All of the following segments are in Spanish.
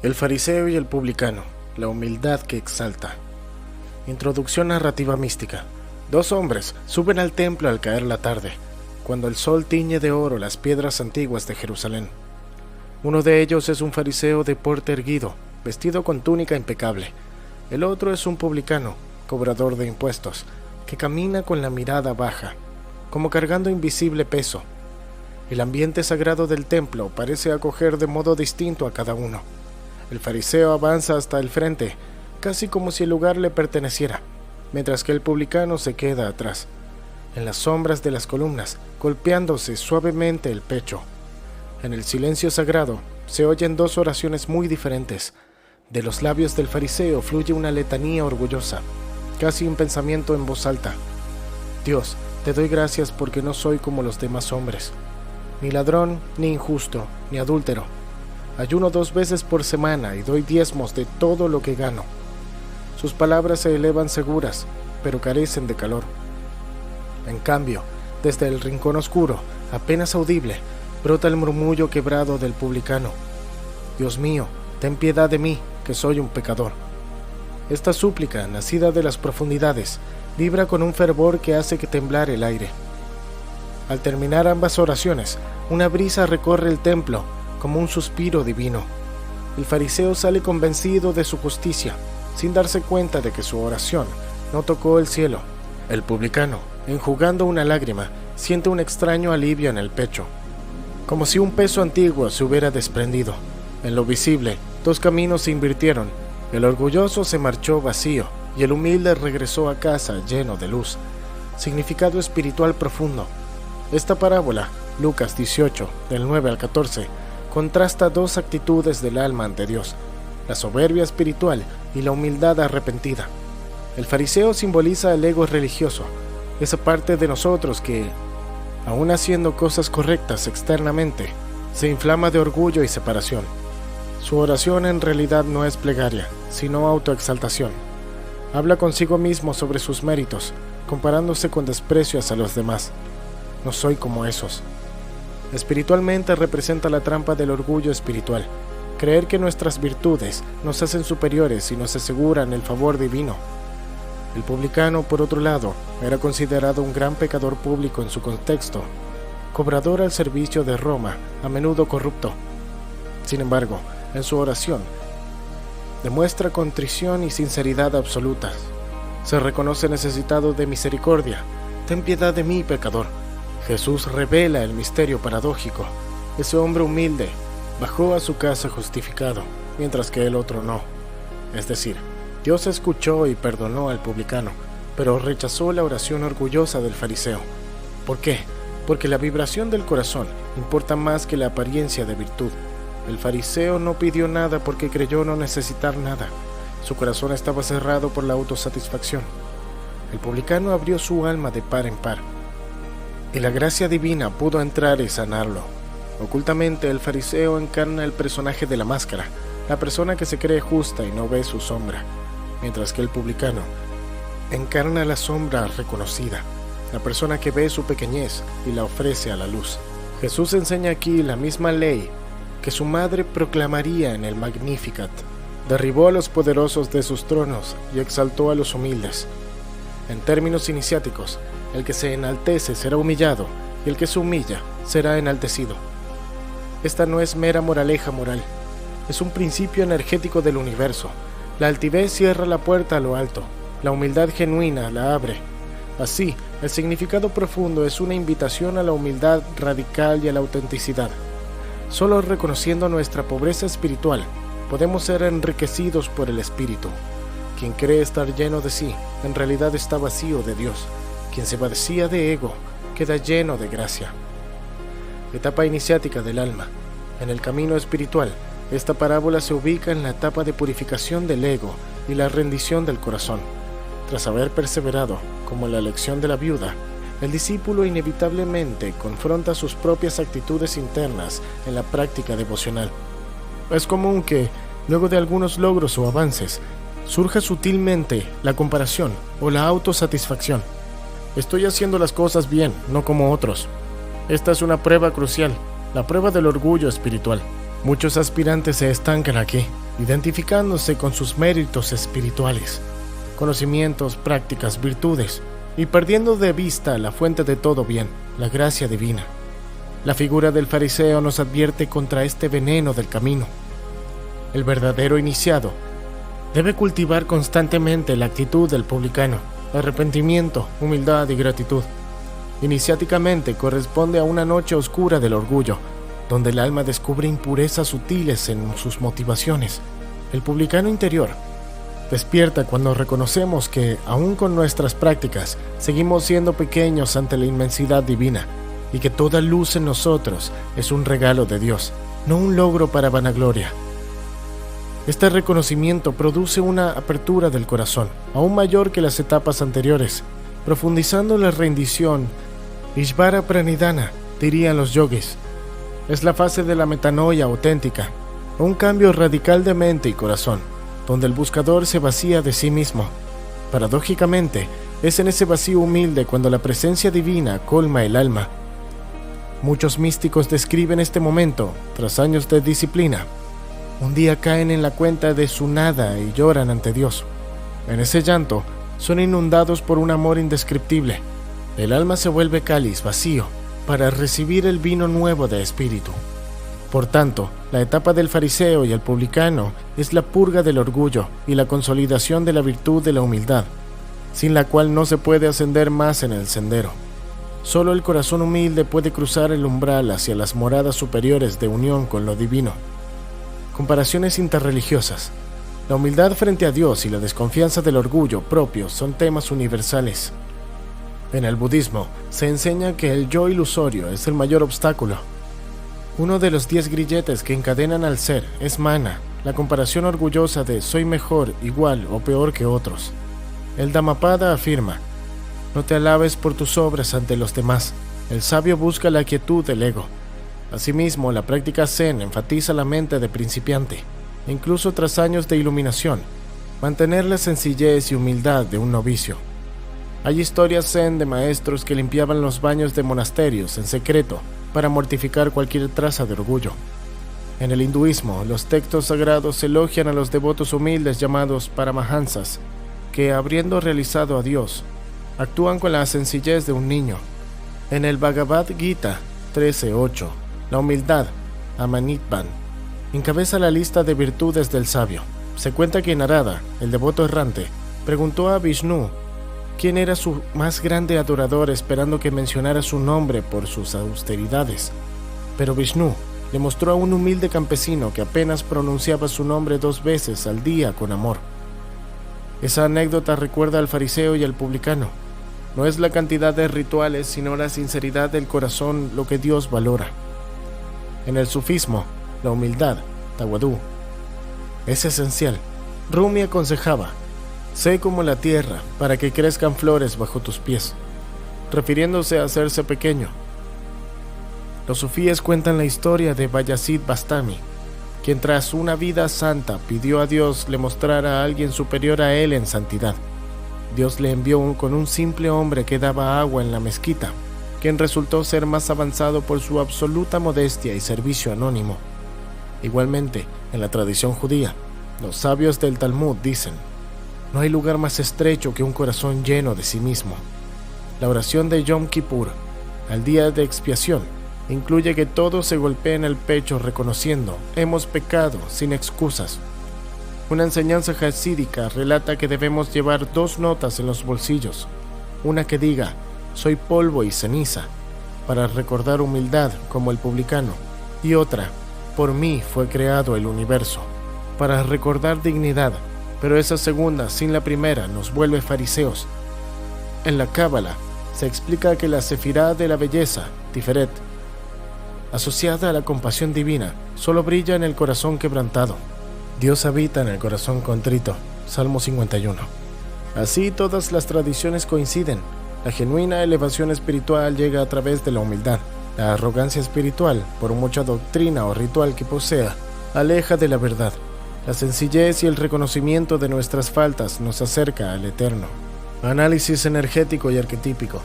El fariseo y el publicano, la humildad que exalta. Introducción narrativa mística. Dos hombres suben al templo al caer la tarde, cuando el sol tiñe de oro las piedras antiguas de Jerusalén. Uno de ellos es un fariseo de porte erguido, vestido con túnica impecable. El otro es un publicano, cobrador de impuestos, que camina con la mirada baja, como cargando invisible peso. El ambiente sagrado del templo parece acoger de modo distinto a cada uno. El fariseo avanza hasta el frente, casi como si el lugar le perteneciera, mientras que el publicano se queda atrás, en las sombras de las columnas, golpeándose suavemente el pecho. En el silencio sagrado se oyen dos oraciones muy diferentes. De los labios del fariseo fluye una letanía orgullosa, casi un pensamiento en voz alta. Dios, te doy gracias porque no soy como los demás hombres, ni ladrón, ni injusto, ni adúltero. Ayuno 2 veces por semana y doy diezmos de todo lo que gano. Sus palabras se elevan seguras, pero carecen de calor. En cambio, desde el rincón oscuro, apenas audible, brota el murmullo quebrado del publicano. Dios mío, ten piedad de mí, que soy un pecador. Esta súplica, nacida de las profundidades, vibra con un fervor que hace que temblar el aire. Al terminar ambas oraciones, una brisa recorre el templo, como un suspiro divino. El fariseo sale convencido de su justicia, sin darse cuenta de que su oración no tocó el cielo. El publicano, enjugando una lágrima, siente un extraño alivio en el pecho, como si un peso antiguo se hubiera desprendido. En lo visible, 2 caminos se invirtieron. El orgulloso se marchó vacío y el humilde regresó a casa lleno de luz. Significado espiritual profundo. Esta parábola, Lucas 18, del 9 al 14, contrasta 2 actitudes del alma ante Dios, la soberbia espiritual y la humildad arrepentida. El fariseo simboliza el ego religioso, esa parte de nosotros que, aun haciendo cosas correctas externamente, se inflama de orgullo y separación. Su oración en realidad no es plegaria, sino autoexaltación. Habla consigo mismo sobre sus méritos, comparándose con desprecio hacia los demás. No soy como esos. Espiritualmente representa la trampa del orgullo espiritual, creer que nuestras virtudes nos hacen superiores y nos aseguran el favor divino. El publicano, por otro lado, era considerado un gran pecador público en su contexto, cobrador al servicio de Roma, a menudo corrupto. Sin embargo, en su oración, demuestra contrición y sinceridad absolutas. Se reconoce necesitado de misericordia. Ten piedad de mí, pecador. Jesús revela el misterio paradójico. Ese hombre humilde bajó a su casa justificado, mientras que el otro no. Es decir, Dios escuchó y perdonó al publicano, pero rechazó la oración orgullosa del fariseo. ¿Por qué? Porque la vibración del corazón importa más que la apariencia de virtud. El fariseo no pidió nada porque creyó no necesitar nada. Su corazón estaba cerrado por la autosatisfacción. El publicano abrió su alma de par en par, y la gracia divina pudo entrar y sanarlo. Ocultamente, el fariseo encarna el personaje de la máscara, la persona que se cree justa y no ve su sombra, mientras que el publicano encarna la sombra reconocida, la persona que ve su pequeñez y la ofrece a la luz. Jesús enseña aquí la misma ley que su madre proclamaría en el Magnificat. Derribó a los poderosos de sus tronos y exaltó a los humildes. En términos iniciáticos, el que se enaltece será humillado y el que se humilla será enaltecido. Esta no es mera moraleja moral, es un principio energético del universo. La altivez cierra la puerta a lo alto, la humildad genuina la abre. Así, el significado profundo es una invitación a la humildad radical y a la autenticidad. Solo reconociendo nuestra pobreza espiritual, podemos ser enriquecidos por el Espíritu. Quien cree estar lleno de sí, en realidad está vacío de Dios. Quien se vacía de ego, queda lleno de gracia. Etapa iniciática del alma. En el camino espiritual, esta parábola se ubica en la etapa de purificación del ego y la rendición del corazón. Tras haber perseverado, como en la lección de la viuda, el discípulo inevitablemente confronta sus propias actitudes internas en la práctica devocional. Es común que, luego de algunos logros o avances, surja sutilmente la comparación o la autosatisfacción. Estoy haciendo las cosas bien, no como otros. Esta es una prueba crucial, la prueba del orgullo espiritual. Muchos aspirantes se estancan aquí identificándose con sus méritos espirituales, conocimientos, prácticas, virtudes, y perdiendo de vista la fuente de todo bien, la gracia divina. La figura del fariseo nos advierte contra este veneno del camino. El verdadero iniciado debe cultivar constantemente la actitud del publicano, arrepentimiento, humildad y gratitud. Iniciáticamente corresponde a una noche oscura del orgullo, donde el alma descubre impurezas sutiles en sus motivaciones. El publicano interior despierta cuando reconocemos que, aun con nuestras prácticas, seguimos siendo pequeños ante la inmensidad divina, y que toda luz en nosotros es un regalo de Dios, no un logro para vanagloria. Este reconocimiento produce una apertura del corazón, aún mayor que las etapas anteriores, profundizando la rendición. Ishvara Pranidhana, dirían los yogis, es la fase de la metanoia auténtica, un cambio radical de mente y corazón, donde el buscador se vacía de sí mismo. Paradójicamente, es en ese vacío humilde cuando la presencia divina colma el alma. Muchos místicos describen este momento, tras años de disciplina. Un día caen en la cuenta de su nada y lloran ante Dios. En ese llanto, son inundados por un amor indescriptible. El alma se vuelve cáliz vacío para recibir el vino nuevo de espíritu. Por tanto, la etapa del fariseo y el publicano es la purga del orgullo y la consolidación de la virtud de la humildad, sin la cual no se puede ascender más en el sendero. Solo el corazón humilde puede cruzar el umbral hacia las moradas superiores de unión con lo divino. Comparaciones interreligiosas. La humildad frente a Dios y la desconfianza del orgullo propio son temas universales. En el budismo se enseña que el yo ilusorio es el mayor obstáculo. Uno de los 10 grilletes que encadenan al ser es mana, la comparación orgullosa de soy mejor, igual o peor que otros. El Dhammapada afirma: no te alabes por tus obras ante los demás. El sabio busca la quietud del ego. Asimismo, la práctica Zen enfatiza la mente de principiante, incluso tras años de iluminación, mantener la sencillez y humildad de un novicio. Hay historias Zen de maestros que limpiaban los baños de monasterios en secreto para mortificar cualquier traza de orgullo. En el hinduismo, los textos sagrados elogian a los devotos humildes llamados paramahansas, que, habiendo realizado a Dios, actúan con la sencillez de un niño. En el Bhagavad Gita 13.8, la humildad, Amanitban, encabeza la lista de virtudes del sabio. Se cuenta que Narada, el devoto errante, preguntó a Vishnu quién era su más grande adorador, esperando que mencionara su nombre por sus austeridades. Pero Vishnu le mostró a un humilde campesino que apenas pronunciaba su nombre 2 veces al día con amor. Esa anécdota recuerda al fariseo y al publicano. No es la cantidad de rituales, sino la sinceridad del corazón lo que Dios valora. En el sufismo, la humildad, Tawadu, es esencial. Rumi aconsejaba: sé como la tierra para que crezcan flores bajo tus pies, refiriéndose a hacerse pequeño. Los sufíes cuentan la historia de Bayazid Bastami, quien tras una vida santa pidió a Dios le mostrara a alguien superior a él en santidad. Dios le envió con un simple hombre que daba agua en la mezquita, quien resultó ser más avanzado por su absoluta modestia y servicio anónimo. Igualmente, en la tradición judía, los sabios del Talmud dicen: no hay lugar más estrecho que un corazón lleno de sí mismo. La oración de Yom Kippur, al día de expiación, incluye que todos se golpeen el pecho reconociendo: hemos pecado, sin excusas. Una enseñanza jasídica relata que debemos llevar 2 notas en los bolsillos, una que diga soy polvo y ceniza, para recordar humildad como el publicano, y otra, por mí fue creado el universo, para recordar dignidad, pero esa segunda sin la primera nos vuelve fariseos. En la Cábala se explica que la sefirá de la belleza, Tiferet, asociada a la compasión divina, solo brilla en el corazón quebrantado. Dios habita en el corazón contrito, Salmo 51. Así todas las tradiciones coinciden. La genuina elevación espiritual llega a través de la humildad. La arrogancia espiritual, por mucha doctrina o ritual que posea, aleja de la verdad. La sencillez y el reconocimiento de nuestras faltas nos acerca al Eterno. Análisis energético y arquetípico.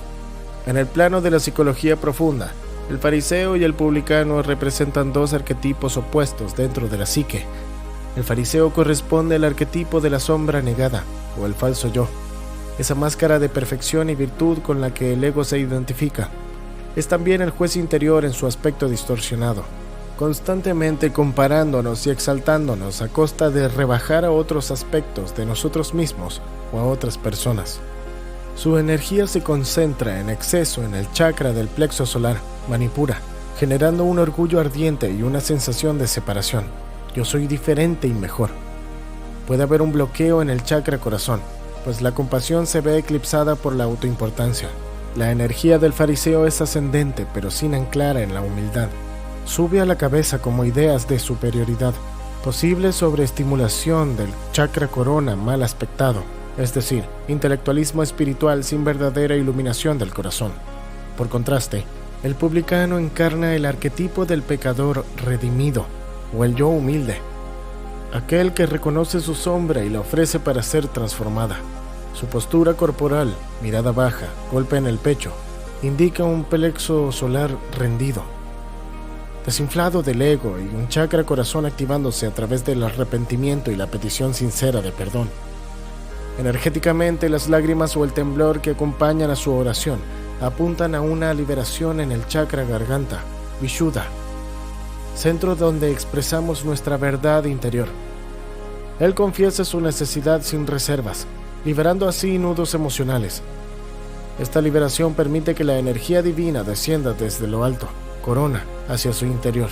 En el plano de la psicología profunda, el fariseo y el publicano representan 2 arquetipos opuestos dentro de la psique. El fariseo corresponde al arquetipo de la sombra negada, o el falso yo, esa máscara de perfección y virtud con la que el ego se identifica. Es también el juez interior en su aspecto distorsionado, constantemente comparándonos y exaltándonos a costa de rebajar a otros aspectos de nosotros mismos o a otras personas. Su energía se concentra en exceso en el chakra del plexo solar, Manipura, generando un orgullo ardiente y una sensación de separación. Yo soy diferente y mejor. Puede haber un bloqueo en el chakra corazón, pues la compasión se ve eclipsada por la autoimportancia. La energía del fariseo es ascendente, pero sin anclar en la humildad. Sube a la cabeza como ideas de superioridad, posible sobreestimulación del chakra corona mal aspectado, es decir, intelectualismo espiritual sin verdadera iluminación del corazón. Por contraste, el publicano encarna el arquetipo del pecador redimido, o el yo humilde, aquel que reconoce su sombra y la ofrece para ser transformada. Su postura corporal, mirada baja, golpe en el pecho, indica un plexo solar rendido, desinflado del ego y un chakra corazón activándose a través del arrepentimiento y la petición sincera de perdón. Energéticamente, las lágrimas o el temblor que acompañan a su oración apuntan a una liberación en el chakra garganta, Vishuddha, centro donde expresamos nuestra verdad interior. Él confiesa su necesidad sin reservas, liberando así nudos emocionales. Esta liberación permite que la energía divina descienda desde lo alto, corona, hacia su interior.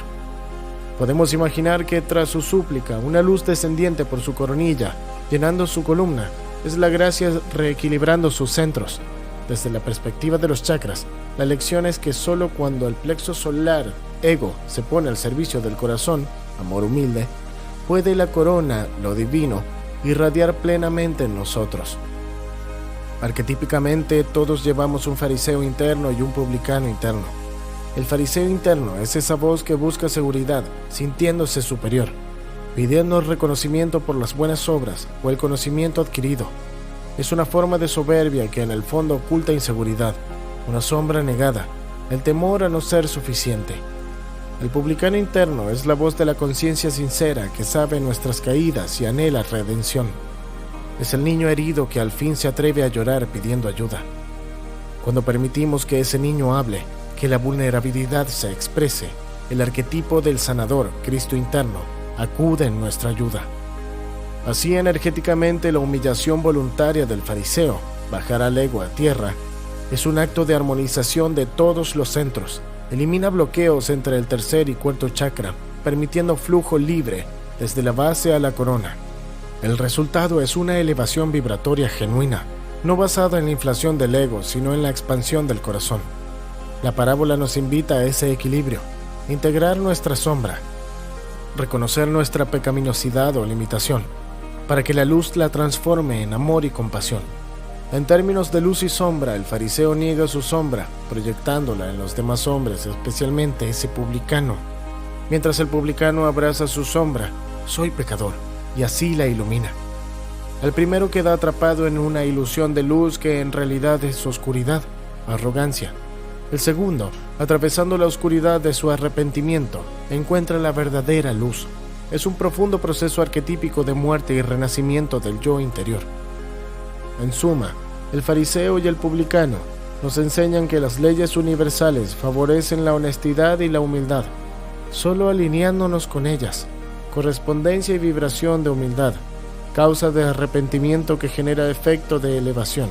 Podemos imaginar que tras su súplica, una luz descendiente por su coronilla, llenando su columna, es la gracia reequilibrando sus centros. Desde la perspectiva de los chakras, la lección es que solo cuando el plexo solar, ego, se pone al servicio del corazón, amor humilde, puede la corona, lo divino, irradiar plenamente en nosotros. Arquetípicamente, todos llevamos un fariseo interno y un publicano interno. El fariseo interno es esa voz que busca seguridad, sintiéndose superior, pidiendo reconocimiento por las buenas obras o el conocimiento adquirido. Es una forma de soberbia que en el fondo oculta inseguridad, una sombra negada, el temor a no ser suficiente. El publicano interno es la voz de la conciencia sincera que sabe nuestras caídas y anhela redención. Es el niño herido que al fin se atreve a llorar pidiendo ayuda. Cuando permitimos que ese niño hable, que la vulnerabilidad se exprese, el arquetipo del sanador, Cristo interno, acude en nuestra ayuda. Así energéticamente la humillación voluntaria del fariseo, bajar al ego a tierra, es un acto de armonización de todos los centros. Elimina bloqueos entre el tercer y cuarto chakra, permitiendo flujo libre desde la base a la corona. El resultado es una elevación vibratoria genuina, no basada en la inflación del ego, sino en la expansión del corazón. La parábola nos invita a ese equilibrio, integrar nuestra sombra, reconocer nuestra pecaminosidad o limitación, para que la luz la transforme en amor y compasión. En términos de luz y sombra, el fariseo niega su sombra, proyectándola en los demás hombres, especialmente ese publicano, mientras el publicano abraza su sombra, soy pecador, y así la ilumina. El primero queda atrapado en una ilusión de luz que en realidad es oscuridad, arrogancia. El segundo, atravesando la oscuridad de su arrepentimiento, encuentra la verdadera luz. Es un profundo proceso arquetípico de muerte y renacimiento del yo interior. En suma, el fariseo y el publicano nos enseñan que las leyes universales favorecen la honestidad y la humildad. Solo alineándonos con ellas, correspondencia y vibración de humildad, causa de arrepentimiento que genera efecto de elevación,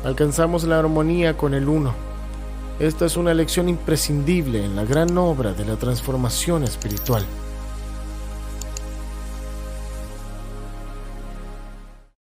alcanzamos la armonía con el uno. Esta es una lección imprescindible en la gran obra de la transformación espiritual.